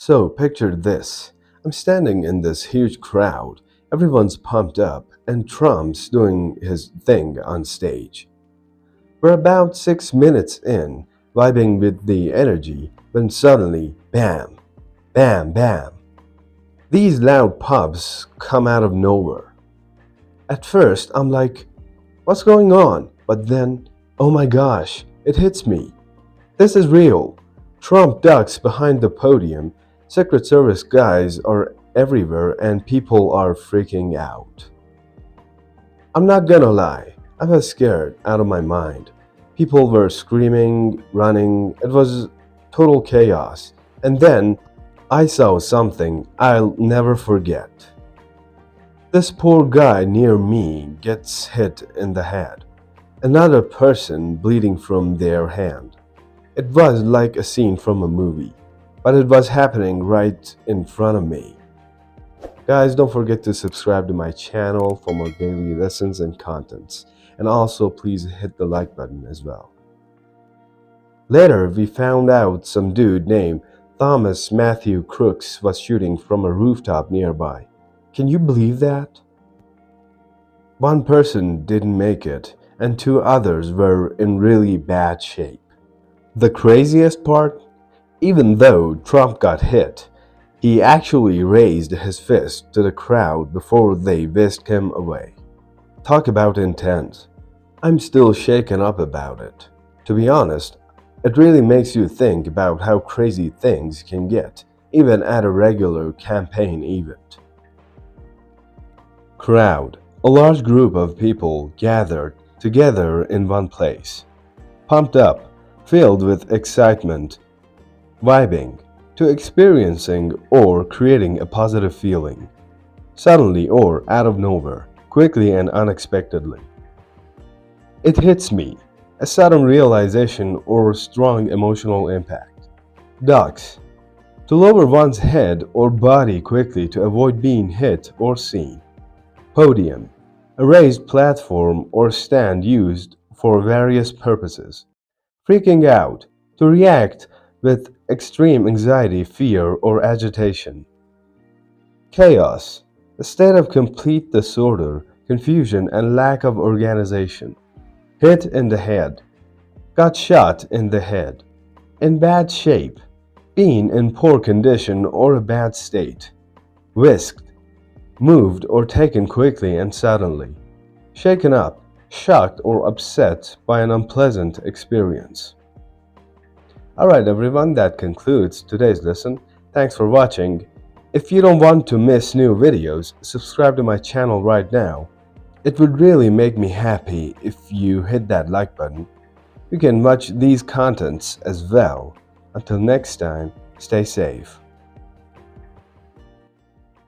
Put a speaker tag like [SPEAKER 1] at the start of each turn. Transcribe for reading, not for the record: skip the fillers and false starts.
[SPEAKER 1] So, picture this. I'm standing in this huge crowd. Everyone's pumped up, and Trump's doing his thing on stage. We're about 6 minutes in, vibing with the energy, when suddenly, bam, bam, bam. These loud pops come out of nowhere. At first, I'm like, what's going on? But then, oh my gosh, it hits me. This is real. Trump ducks behind the podium, Secret Service guys are everywhere, and people are freaking out. I'm not gonna lie, I was scared out of my mind. People were screaming, running, it was total chaos. And then I saw something I'll never forget. This poor guy near me gets hit in the head, another person bleeding from their hand. It was like a scene from a movie, but it was happening right in front of me. Guys, don't forget to subscribe to my channel for more daily lessons and contents, and also please hit the like button as well. Later, we found out some dude named Thomas Matthew Crooks was shooting from a rooftop nearby. Can you believe that? One person didn't make it, and two others were in really bad shape. The craziest part? Even though Trump got hit, he actually raised his fist to the crowd before they whisked him away. Talk about intense. I'm still shaken up about it. To be honest, it really makes you think about how crazy things can get, even at a regular campaign event. Crowd. A large group of people gathered together in one place, pumped up, filled with excitement, vibing, to experiencing or creating a positive feeling, suddenly or out of nowhere, quickly and unexpectedly. It hits me, a sudden realization or strong emotional impact. Ducks. To lower one's head or body quickly to avoid being hit or seen. Podium. A raised platform or stand used for various purposes. Freaking out. To react with extreme anxiety, fear, or agitation. Chaos. A state of complete disorder, confusion, and lack of organization. Hit in the head. Got shot in the head. In bad shape. Being in poor condition or a bad state. Whisked. Moved or taken quickly and suddenly. Shaken up, shocked or upset by an unpleasant experience. Alright everyone, that concludes today's lesson. Thanks for watching. If you don't want to miss new videos, subscribe to my channel right now. It would really make me happy if you hit that like button. You can watch these contents as well. Until next time, stay safe.